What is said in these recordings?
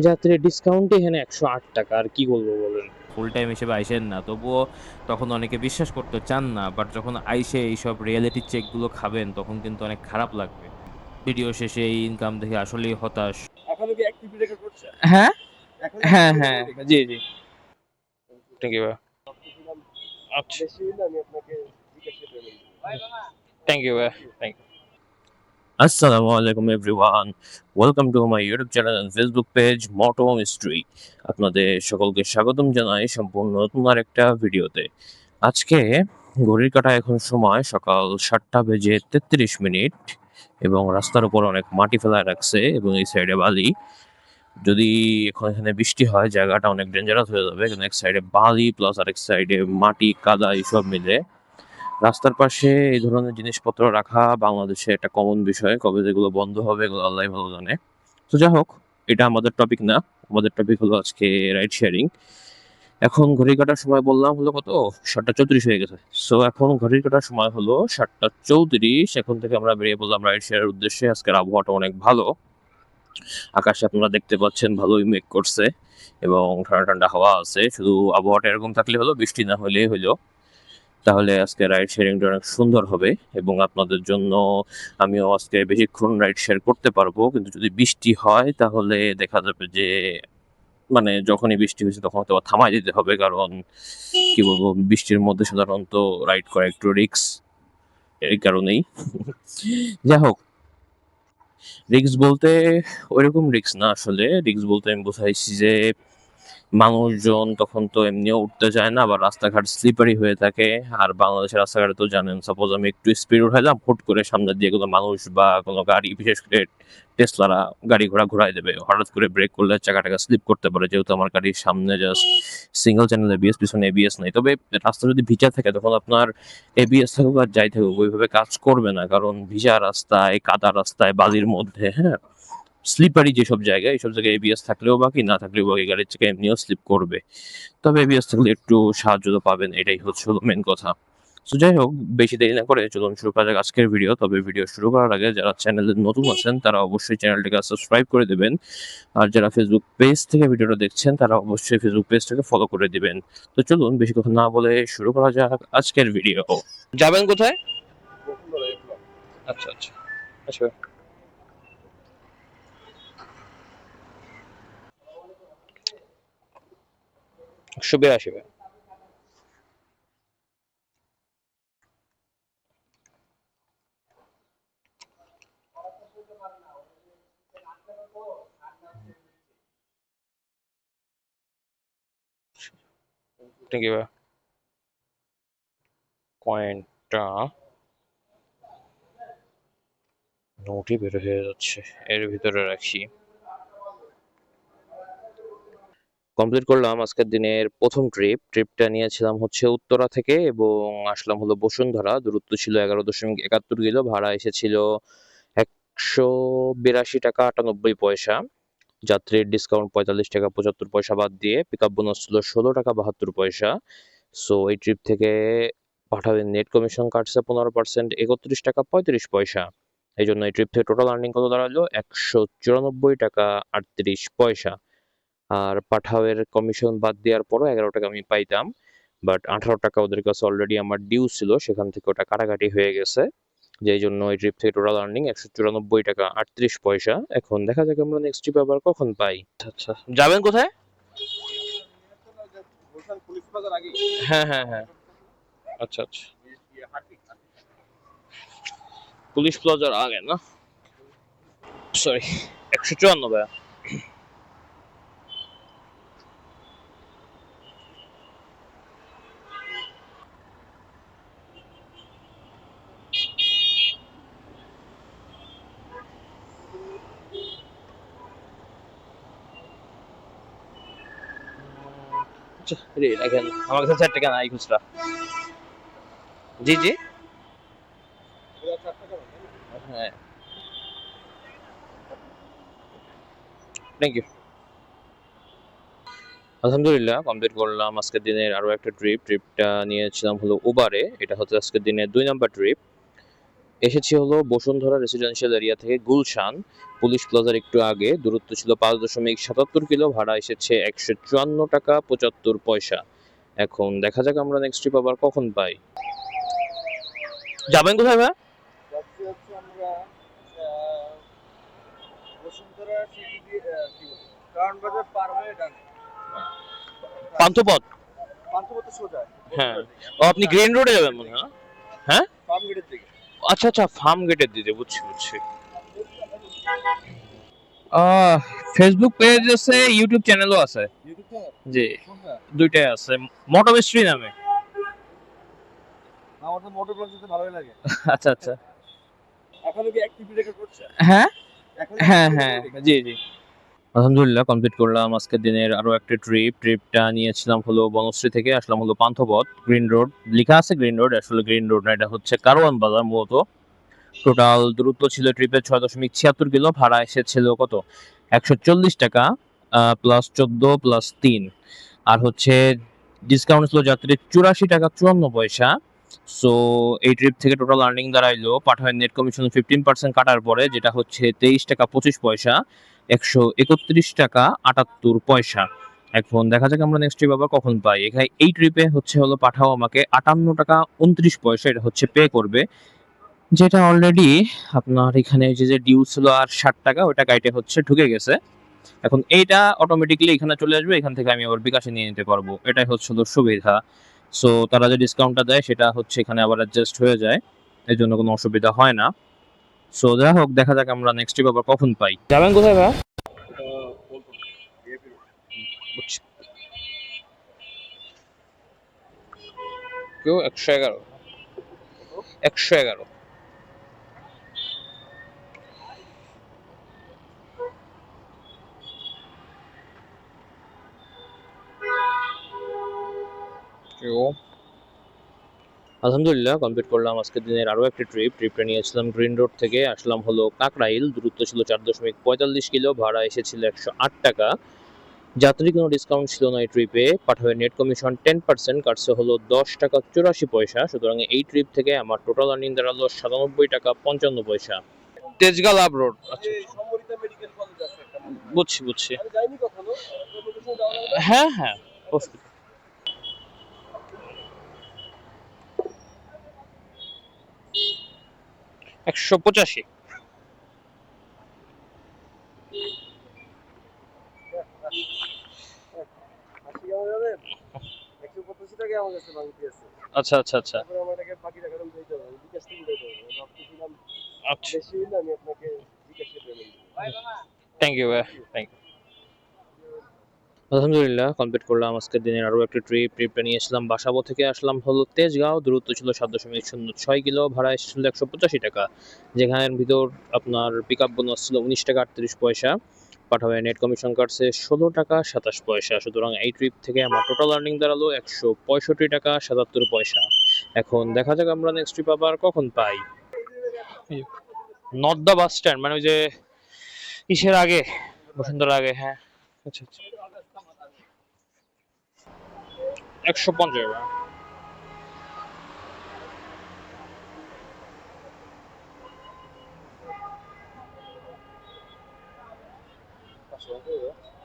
যাত্রীর ডিসকাউন্টে এখানে 108 টাকা, আর কি বলবো বলেন। ফুল টাইম হিসেবে আইসেন না, তবুও তখন অনেকে বিশ্বাস করতে চান না, বাট যখন আইসে এইসব রিয়েলিটি চেকগুলো খাবেন তখন কিন্তু অনেক খারাপ লাগবে। ভিডিও শেষে এই ইনকাম দেখে আসলেই হতাশ। এখনো কি অ্যাক্টিভিটি রেকর্ড করছে? হ্যাঁ হ্যাঁ হ্যাঁ, জি জি, থ্যাংক ইউ। আচ্ছা, থ্যাংক ইউ, থ্যাংক ইউ। আসসালামু আলাইকুম everyone, welcome to my YouTube channel and Facebook page Moto Mystery. আপনাদের সকলকে স্বাগতম জানাই সম্পূর্ণ নতুন আরেকটা ভিডিওতে। আজকে ঘড়ির কাঁটায় এখন সময় সকাল 7:33 এবং রাস্তার উপর অনেক মাটি ফেলায় রাখছে এবং এই সাইডে বালি। যদি এখন এখানে বৃষ্টি হয় জায়গাটা অনেক ডেঞ্জারাস হয়ে যাবে, কারণ এক সাইডে বালি প্লাস আরেক সাইডে মাটি কাদা এইসব মিলে। রাস্তার পাশে এই ধরনের জিনিসপত্র রাখা বাংলাদেশে একটা কমন বিষয়, কবে যেগুলো বন্ধ হবে এগুলো আল্লাহ ভালো জানে। তো যাই হোক, এটা আমাদের টপিক না। আমাদের টপিক হলো আজকে রাইড শেয়ারিং। এখন ঘড়ির কাটার সময় বললাম হলো কত, 7:34 হয়ে গেছে। সো এখন ঘড়ির কাটার সময় হলো 7:34। এখন থেকে আমরা বেরিয়ে পড়লাম রাইড শেয়ারের উদ্দেশ্যে। আজকের আবহাওয়াটা অনেক ভালো, আকাশে আপনারা দেখতে পাচ্ছেন ভালোই মেঘ করছে এবং ঠান্ডা ঠান্ডা হাওয়া আছে। শুধু আবহাওয়াটা এরকম থাকলে হলো, বৃষ্টি না হলেই হলো। তাহলে আজকে রাইড শেয়ারিংটা অনেক সুন্দর হবে এবং আপনাদের জন্য আমিও আজকে বেশিক্ষণ রাইড শেয়ার করতে পারবো। কিন্তু যদি বৃষ্টি হয় তাহলে দেখা যাবে যে মানে যখনই বৃষ্টি হয়েছে তখন হয়তো থামাই দিতে হবে, কারণ কি বলবো, বৃষ্টির মধ্যে সাধারণত রাইড করা একটু রিস্ক, এই কারণেই। যাই হোক, রিস্ক বলতে ওইরকম রিস্ক না, আসলে রিস্ক বলতে আমি বোঝাইছি যে মানুষজন তখন তো এমনিও উঠতে চায় না, আবার রাস্তাঘাট স্লিপারি হয়ে থাকে। আর বাংলাদেশের রাস্তাঘাটে তো জানেন, সাপোজ আমি একটু স্পিড উঠাইলাম, হুট করে সামনে দিয়ে কোনো মানুষ বা কোনো গাড়ি, বিশেষ করে টেসলারা গাড়ি ঘোড়া ঘুরাই দেবে। হঠাৎ করে ব্রেক করলে চাকা টাকা স্লিপ করতে পারে, যেহেতু আমার গাড়ির সামনে জাস্ট সিঙ্গেল চ্যানেল এবিএস, পিছনে এবিএস নাই। তবে রাস্তা যদি ভিজা থাকে তখন আপনার এবিএস থাকুক আর যাই থাকুক ওইভাবে কাজ করবে না, কারণ ভিজা রাস্তায়, কাদা রাস্তায়, বালির মধ্যে, হ্যাঁ, স্লিপারি যেসব জায়গায়, এইসব জায়গায় এবিএস থাকলেও বাকি, না থাকলেও বাকি, গাড়ির চাকা এমনিও স্লিপ করবে। তবে এবিএস থাকলে একটু সাহায্য তো পাবেন, এটাই হচ্ছে মেন কথা। তো যাই হোক, বেশি দেরি না করে চলুন শুরু করা যাক আজকের ভিডিও। তবে ভিডিও শুরু করার আগে যারা চ্যানেলে নতুন আছেন তারা অবশ্যই চ্যানেলটিকে সাবস্ক্রাইব করে দেবেন, আর যারা ফেসবুক পেজ থেকে ভিডিওটা দেখছেন তারা অবশ্যই ফেসবুক পেজটাকে ফলো করে দিবেন। তো চলুন বেশি কথা না বলে শুরু করা যাক আজকের ভিডিও। যাবেন কোথায়? আচ্ছা আচ্ছা আচ্ছা, 182 ভাই। থ্যাংক ইউ ভাই। কয়েনটা নোটই বের হয়ে যাচ্ছে, এর ভিতরে রাখি। কমপ্লিট করলাম আজকের দিনের প্রথম ট্রিপটা নিয়েছিলাম হচ্ছে উত্তরা থেকে এবং আসলাম হলো বসুন্ধরা। দূরত্ব ছিল 11.71 কিলো, ভাড়া এসেছিল 182 টাকা 98 পয়সা। যাত্রীর ডিসকাউন্ট 45 টাকা 75 পয়সা বাদ দিয়ে পিক আপ বোনাস ছিল 16 টাকা 72 পয়সা। সো এই ট্রিপ থেকে পাঠাবেন নেট কমিশন কাটছে 15%, 31 টাকা 35 পয়সা। এই জন্য এই ট্রিপ থেকে টোটাল আর্নিং কত দাঁড়ালো, 194 টাকা 38 পয়সা। আর পাঠাওয়ের কমিশন বাদ দেওয়ার পরও 11 টাকা আমি পাইতাম, বাট 18 টাকা ওদের কাছে অলরেডি আমার ডিউ ছিল, সেখান থেকে ওটা কাটাকাটি হয়ে গেছে। যেই জন্য এই ট্রিপ থেকে টোটাল আর্নিং 194 টাকা 38 পয়সা। এখন দেখা যাক আমরা নেক্সট ট্রিপ আবার কখন পাই। আচ্ছা, যাবেন কোথায়? হ্যাঁ হ্যাঁ হ্যাঁ, আচ্ছা আচ্ছা, পুলিশ প্লাজার আগে না, সরি, 154 ভাইয়া। আচ্ছা রে, দেখেন আমার কাছে 4 টাকা নাই খুচরা। জি জি, হ্যাঁ, থ্যাংক ইউ। আলহামদুলিল্লাহ কমপ্লিট করলাম আজকের দিনের আরো একটা ট্রিপটা নিয়েছিলাম হলো উবারে। এটা হচ্ছে আজকের দিনের 2 নাম্বার ট্রিপ। এসেছি হলো বসুন্ধরা রেসিডেন্সিয়াল এরিয়া থেকে গুলশান, পুলিশ প্লাজার একটু আগে। দূরত্ব ছিল 5.77 কিলো, ভাড়া এসেছে 154 টাকা 75 পয়সা। এখন দেখা যাক আমরা নেক্সট ট্রিপ আবার কখন পাই। যাবেন কোথায় ভাই? যাচ্ছি হচ্ছে আমরা আহ, বসুন্ধরা সিটি দিয়ে কি বলে কারণ বাজার পার হয়ে ডান পান্থপথ। পান্থপথ সোজা হ্যাঁ। বসুন্ধরা থেকে ও, আপনি গ্রিন রোডে যাবেন মনে হয়? হ্যাঁ। ফার্ম গেটের দিকে। আচ্ছা আচ্ছা, ফার্ম গেটের দিকে, বুঝছি বুঝছি। ফেসবুক পেজ আছে, ইউটিউব চ্যানেলও আছে। ইউটিউব চ্যানেল জি, কোনটা? দুইটাই আছে, মোটো মিস্ট্রি নামে। আমার তো মোটর ব্লগ যেতে ভালোই লাগে। আচ্ছা আচ্ছা। এখনো কি অ্যাক্টিভিটি রেকর্ড করছে? হ্যাঁ এখন হ্যাঁ হ্যাঁ, জি জি। আলহামদুলিল্লাহ কমপ্লিট করলাম আজকের দিনের আরো একটা ট্রিপটা নিয়েছিলাম হলো বনশ্রী থেকে, আসলাম হলো পান্থপথ। গ্রিন রোড লেখা আছে, গ্রিন রোড আসলে গ্রিন রোড না, এটা হচ্ছে কারওয়ান বাজার মূলত। টোটাল দূরত্ব ছিল ট্রিপের 6.76 কিলো, ভাড়া এসেছিল কত, 140 টাকা +14 +3। আর হচ্ছে ডিসকাউন্ট ছিল যাত্রীর 84 টাকা 54 পয়সা। সো এই ট্রিপ থেকে টোটাল আর্নিং দাঁড়াইলো পাঠায় নেট কমিশন 15% কাটার পরে, যেটা হচ্ছে 23 টাকা 25 পয়সা, 131 টাকা 78 পয়সা। এখন দেখা যাক আমরা নেক্সট ট্রিপ আবার কখন পাই। এখানে এই ট্রিপে হচ্ছে হলো পাঠাও আমাকে 58 টাকা 29 পয়সা, এটা হচ্ছে পে করবে, যেটা অলরেডি আপনার এখানে যে ডিউ ছিল আর 60 টাকা, ওটা কাইটে হচ্ছে ঢুকে গেছে। এখন এইটা অটোমেটিক্যালি এখানে চলে আসবে, এখান থেকে আমি আবার বিকাশে নিয়ে নিতে পারবো, এটাই হচ্ছে ওদের সুবিধা। সো তারা যে ডিসকাউন্টটা দেয় সেটা হচ্ছে এখানে আবার অ্যাডজাস্ট হয়ে যায়, এই জন্য কোনো অসুবিধা হয় না। সো যাই হোক, দেখা যাক আমরা নেক্সট ট্রিপ আবার কখন পাই। যাবেন কোথায় ভাই? কেউ 111, 111। কেউ আলহামদুলিল্লাহ কমপ্লিট করলাম আজকের দিনের আরও একটা ট্রিপটা নিয়েছিলাম গ্রিন রোড থেকে, আসলাম হলো কাকরাইল। দূরত্ব ছিল 4.45 কিলো, ভাড়া এসেছিল 108 টাকা। যাত্রী কোনো ডিসকাউন্ট ছিল না এই ট্রিপে, পাঠাবে নেট কমিশন 10% কাটছে হলো 10 টাকা 84 পয়সা। সুতরাং এই ট্রিপ থেকে আমার টোটাল আর্নিং দাঁড়ালো 97 টাকা 55 পয়সা। তেজগাঁ লাভ রোড, আচ্ছা এই সম্মিলিত মেডিকেল কলেজ আছে একটা মনে হয়। বুঝছি বুঝছি। আমি যাইনি কখনো, লোকেশন যাওয়া লাগবে। হ্যাঁ হ্যাঁ, অসুবিধা। 185। আশি কেমন যাবেন? 185 টাকা আমার কাছে বাংতি আছে। আচ্ছা আচ্ছা আচ্ছা তারপরে আমার টাকা বাকি টাকাটা উঠাইতে হবে, আমি বিকাশ থেকে উঠাইতে হবে। আমি ভাবতেছিলাম আচ্ছা। বেশি হইলে আমি আপনাকে বিকাশে পেমেন্ট দিব। থ্যাংক ইউ ভাই, থ্যাংক ইউ। আলহামদুলিল্লাহ কমপ্লিট করলাম আজকের দিনের আরও একটা ট্রিপটা নিয়েছিলাম বাসাবো থেকে, আসলাম হলো তেজগাঁও। দূরত্ব ছিল 7.06 কিলো, ভাড়া এসেছিল 185 টাকা, যেখানের ভিতর আপনার পিক আপ বোনাস ছিল 19 টাকা 38 পয়সা। পাঠাবে নেট কমিশন কাটছে 16 টাকা 27 পয়সা। সুতরাং এই ট্রিপ থেকে আমার টোটাল আর্নিং দাঁড়ালো 165 টাকা 77 পয়সা। এখন দেখা যাক আমরা নেক্সট ট্রিপ আবার কখন পাই। নদ্দা বাস স্ট্যান্ড মানে ওই যে ইসের আগে, বসুন্ধরার আগে, হ্যাঁ। আচ্ছা আচ্ছা, 150 টাকা।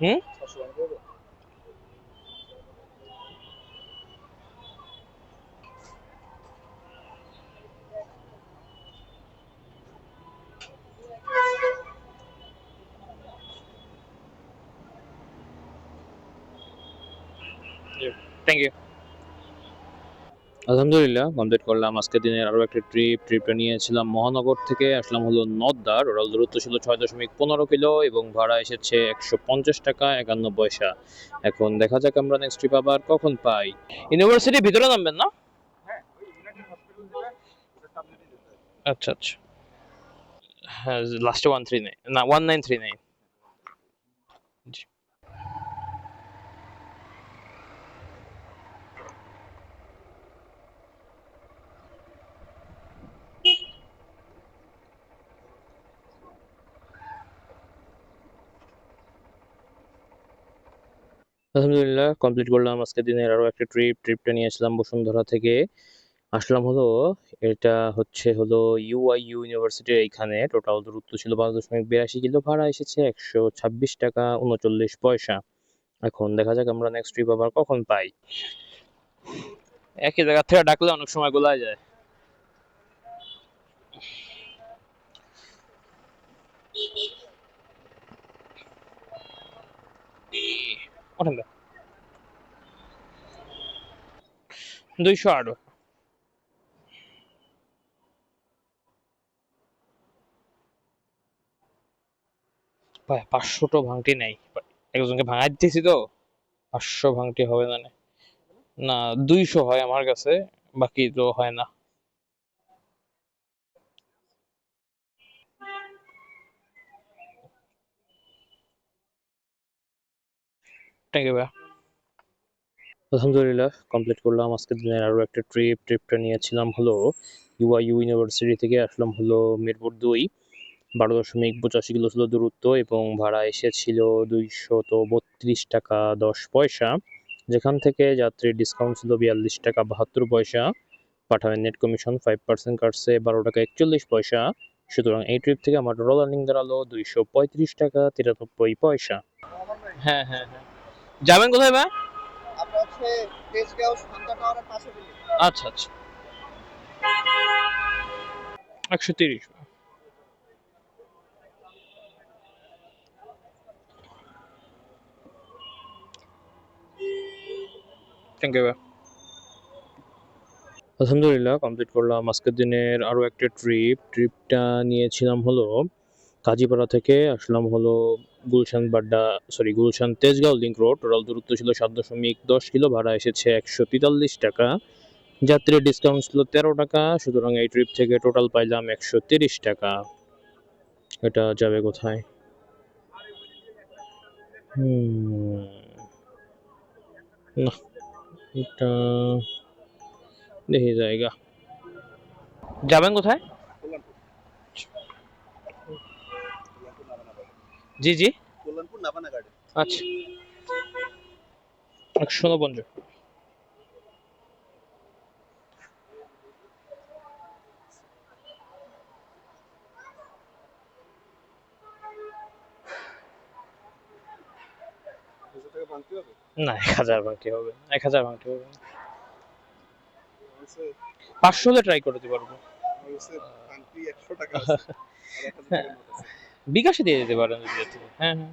হুম। 500 টাকা দেবো? Thank you. আলহামদুলিল্লাহ কমপ্লিট করলাম আজকের দিনের আরও একটা ট্রিপটা নিয়েছিলাম মহানগর থেকে, আসলাম হলো নদ্দার। ওরাল দূরত্ব ছিল 6.15 কিলো এবং ভাড়া এসেছে 150 টাকা 51 পয়সা। এখন দেখা যাক আমরা নেক্সট ট্রিপ আবার কখন পাই। ইউনিভার্সিটির ভিতরে নামবেন না? হ্যাঁ, ওই ইউনাইটেড হসপিটাল যেটা, ওটা সাবলেটে যেতে হবে। আচ্ছা আচ্ছা, হ্যাঁ, লাস্টে 139 না 1939। জি। আলহামদুলিল্লাহ কমপ্লিট করলাম আজকের দিনের আরও একটা ট্রিপটা নিয়েছিলাম বসুন্ধরা থেকে, আসলাম হলো, এটা হলো ইউআইইউ ইউনিভার্সিটির এইখানে। টোটাল দূরত্ব ছিল 5.82 কিলো, ভাড়া এসেছে 126 টাকা 39 পয়সা। এখন দেখা যাক আমরা নেক্সট ট্রিপ আবার কখন পাই। একই জায়গা থেকে ডাকলে অনেক সময় গোলায় যায়। ওঠেন না। 208 ভাই, 500টা ভাঙটি নাই। একজনকে ভাঙাই দিতেছি তো, 500 ভাঙটি হবে না। না, 200 হয় আমার কাছে, বাকি তো হয় না। থ্যাংক ইউ ভাই। আলহামদুলিল্লাহ, কমপ্লিট করলাম আজকের দিনের আরো একটা ট্রিপটা নিয়েছিলাম হলো ইউআইইউ ইউনিভার্সিটি থেকে। আসলাম হলো মিরপুর 2, 12.85 কিলো ছিল দূরত্ব, এবং ভাড়া এসেছিল 232 টাকা 10 পয়সা, যেখান থেকে যাত্রীর ডিসকাউন্ট ছিল 42 টাকা 72 পয়সা। পাঠাবেন নেট কমিশন 5% কাটছে 12 টাকা 41 পয়সা। সুতরাং এই ট্রিপ থেকে আমার টোটাল আর্নিং দাঁড়ালো 235 টাকা 93 পয়সা। আমার নাই। হ্যাঁ হ্যাঁ হ্যাঁ, যাবেন কোথায় ভাই? আমরা হচ্ছে তেজগাঁও সন্ধ্যা টাওয়ারের পাশে বিল্ডিং। আচ্ছা আচ্ছা, 130। Thank you. আলহামদুলিল্লাহ, কমপ্লিট করলাম আজকের দিনের আরো একটা ট্রিপটা নিয়েছিলাম হলো কাজীপাড়া থেকে। আসলাম হলো Gulshan Tejgaon link road. Total দূরত্ব ছিল 7.10 কিলো, ভাড়া এসেছে 143 টাকা। যাত্রীর ডিসকাউন্ট ছিল 13 টাকা। সুতরাং এই ট্রিপ থেকে টোটাল পাইলাম 130 টাকা। এটা যাবে কোথায়? না, এটা দেখি জায়গা। যাবেন কোথায়? জি জি, কল্যাণপুর নাভানা গার্ডেন। আচ্ছা, 149। টাকা ভাঙতে হবে। না, 1000 ভাঙতে হবে, 1000 ভাঙতে হবে। 500 হলে ট্রাই করতে পারবো। ভাঙতি 100 টাকা আছে আর 1000 টাকা নোট আছে। বিকাশে দিয়ে দিতে পারেন যদি যেতে চান। হ্যাঁ হ্যাঁ।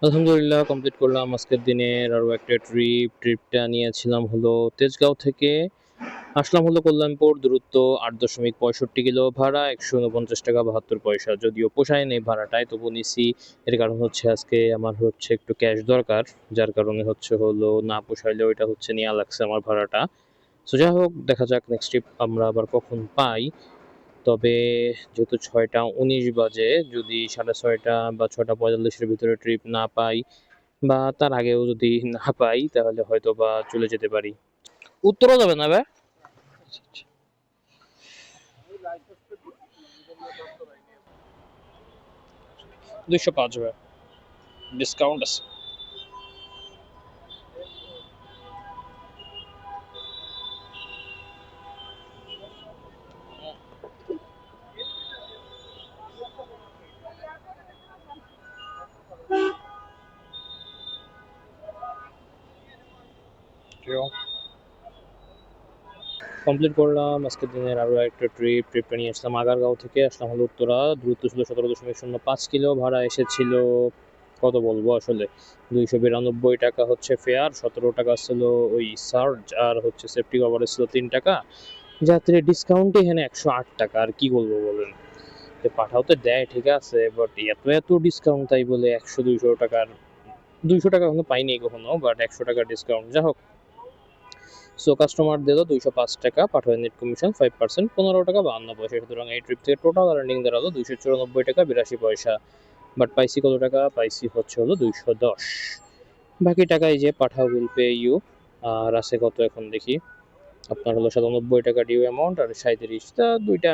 আলহামদুলিল্লাহ, কমপ্লিট করলাম আজকের দিনের আরো একটা ট্রিপটা নিয়েছিলাম হলো তেজগাঁও থেকে। আসলাম হলো কল্যাণপুর, দূরত্ব 8.65 কিলো, ভাড়া 149 টাকা 72 পয়সা। যদিও পোষায় নেই ভাড়াটায়, তবু নিছি। এর কারণ হচ্ছে আজকে আমার হচ্ছে একটু ক্যাশ দরকার, যার কারণে হলো না পোষাইলেও এটা নেওয়া লাগছে আমার ভাড়াটা। সো যাই হোক, দেখা যাক নেক্সট ট্রিপ আমরা আবার কখন পাই। তবে যেহেতু 6টা 19 বাজে, যদি 6:30 বা 6টা 45-এর ভিতরে ট্রিপ না পাই, বা তার আগেও যদি না পাই, তাহলে হয়তো বা চলে যেতে পারি। উত্তরও যাবে না ভাই? 205 ভাই, ডিসকাউন্ট আছে। কমপ্লিট করলাম আজকের দিনের আরো একটা ট্রিপটা নিয়ে আসলাম আগারগাঁও থেকে। আসলাম হলো উত্তরা, দূরত্ব ছিল 17.05 কিলো, ভাড়া এসেছিল কত বলবো আসলে, 292 টাকা হচ্ছে ফেয়ার, 17 টাকা ছিল ওই সার্জ, আর হচ্ছে সেফটি কভারেজ ছিল 3 টাকা। যাত্রীর ডিসকাউন্ট এখানে 108 টাকা। আর কি বলবো বলেন, পাঠাও তো দেয় ঠিক আছে, বাট এত এত ডিসকাউন্ট তাই বলে 100-200 টাকার, 200 টাকা কখনো পাইনি কখনো, বাট 100 টাকার ডিসকাউন্ট। যাই হোক, সো কাস্টমার দিল 205 টাকা, পাঠাবেন নেট কমিশন 5%, 15 টাকা 52 পয়সা। সুতরাং এই ট্রিপ থেকে টোটাল আর্নিং দাঁড়ালো 294 টাকা 82 পয়সা। বাট পাইছি কত টাকা? পাইছি হলো 210। বাকি টাকা এই যে পাঠাও, উইল পে ইউ। আর আছে কত এখন দেখি, আপনার হলো 97 টাকা ডিউ অ্যামাউন্ট, আর 37টা দুইটা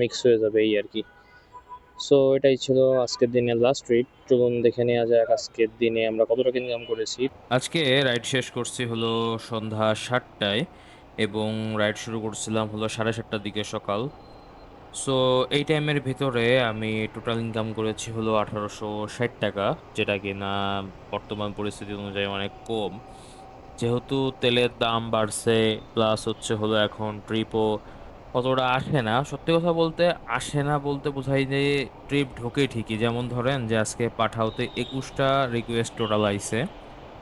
মিক্স হয়ে যাবে এই আর কি। সো এটাই ছিল আজকের দিনের লাস্ট ট্রিপ। চলুন দেখে নেওয়া যাক আজকের দিনে আমরা কত টাকা ইনকাম করেছি। আজকে রাইড শেষ করছি হলো সন্ধ্যা 7টায়, এবং রাইড শুরু করছিলাম হলো 7:30টার দিকে সকাল। সো এই টাইমের ভিতরে আমি টোটাল ইনকাম করেছি হলো ৳১৮৬০, যেটা কিনা বর্তমান পরিস্থিতি অনুযায়ী অনেক কম। যেহেতু তেলের দাম বাড়ছে, প্লাস হচ্ছে হলো এখন ট্রিপও অতটা আসে না। সত্যি কথা বলতে আসে না বলতে বোঝায় যে ট্রিপ ঢোকে ঠিকই। যেমন ধরেন যে আজকে পাঠাওতে ২১ টা রিকোয়েস্ট টোটাল আইছে।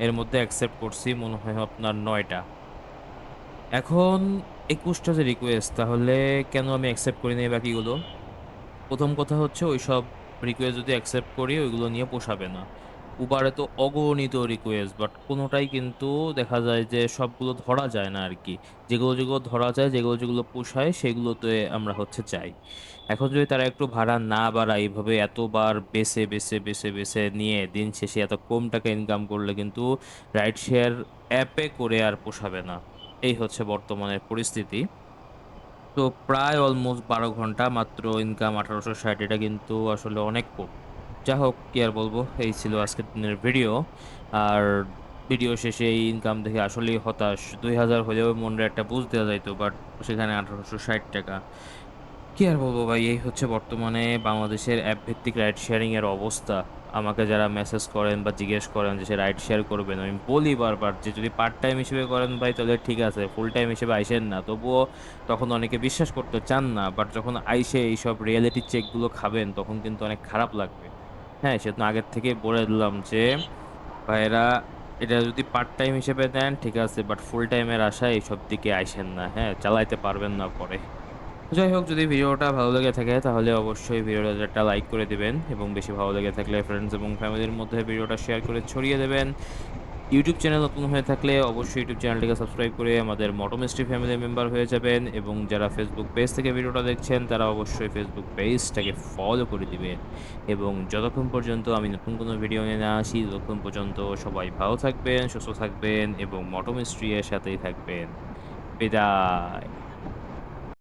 এর মধ্যে অ্যাকসেপ্ট করছি মনে হয় আপনার ৯ টা। এখন ২১ টা যে রিকোয়েস্ট, তাহলে কেন আমি অ্যাকসেপ্ট করি নাই বাকিগুলো? ১ম কথা হচ্ছে ওইসব রিকোয়েস্ট যদি অ্যাকসেপ্ট করি ওইগুলো নিয়ে পোষাবে না। উবারে তো অগণিত রিকোয়েস্ট, বাট কোনটাই কিন্তু দেখা যায় যে সবগুলো ধরা যায় না আরকি। যেগুলো ধরা যায়, যেগুলো পোষায় সেগুলোতে আমরা হচ্ছে যাই। এখন যদি তারা একটু ভাড়া না বাড়ায়, এভাবে এতবার বেছে নিয়ে দিন শেষে এত কম টাকা ইনকাম করলে কিন্তু রাইড শেয়ার অ্যাপে করে আর পোষাবে না। এই হচ্ছে বর্তমানের পরিস্থিতি। তো প্রায় অলমোস্ট ১২ ঘন্টা মাত্র ইনকাম ১৮৬০, এটা কিন্তু আসলে অনেক কম। যা হোক কি আর বলব, এই ছিল আজকের দিনের ভিডিও। আর ভিডিও শেষে এই ইনকাম দেখে আসলেই হতাশ। ২,০০০ হলেও মনের একটা বুঝ দেওয়া যাইত। বাট সেখানে ৳১৮৬০। কি আর বলব ভাই, এই হচ্ছে বর্তমানে বাংলাদেশের অ্যাপ ভিত্তিক রাইড শেয়ারিং এর অবস্থা। আমাকে যারা মেসেজ করেন বা জিজ্ঞেস করেন যে, রাইড শেয়ার করবেন, আমি বলি বারবার যে, "যদি পার্ট টাইম হিসেবে করেন ভাই তাহলে ঠিক আছে। ফুল টাইম হিসেবে আইসেন না।" তবুও তখন অনেকে বিশ্বাস করতে চান না। বাট যখন আইসে এইসব রিয়েলিটি চেক গুলো খাবেন তখন কিন্তু অনেক খারাপ লাগবে। হ্যাঁ? সেজন্য আগের থেকেই বলে দিলাম যে, "ভাইয়েরা, এটা যদি পার্ট টাইম হিসেবে নেন ঠিক আছে। বাট ফুল টাইম এর আশায় এইসব দিকে আইসেন না। হ্যাঁ? চালাইতে পারবেন না পরে।" যাই হোক, যদি ভিডিওটা ভালো লেগে থাকে তাহলে অবশ্যই ভিডিওটাতে একটা লাইক করে দিবেন এবং বেশি ভালো লেগে থাকলে ফ্রেন্ডস এবং ফ্যামিলির মধ্যে ভিডিওটা শেয়ার করে ছড়িয়ে দেবেন। ইউটিউব চ্যানেল নতুন হয়ে থাকলে অবশ্যই ইউটিউব চ্যানেলটিকে সাবস্ক্রাইব করে আমাদের মোটো মিস্ট্রি ফ্যামিলি মেম্বার হয়ে যাবেন এবং যারা ফেসবুক পেজ থেকে ভিডিওটা দেখছেন তারা অবশ্যই ফেসবুক পেজটাকে ফলো করে দিবেন। এবং যতক্ষণ পর্যন্ত আমি নতুন কোনো ভিডিও নিয়ে না আসি ততক্ষণ পর্যন্ত সবাই ভালো থাকবেন, সুস্থ থাকবেন এবং মোটো মিস্ট্রি এর সাথেই থাকবেন। বিদায়।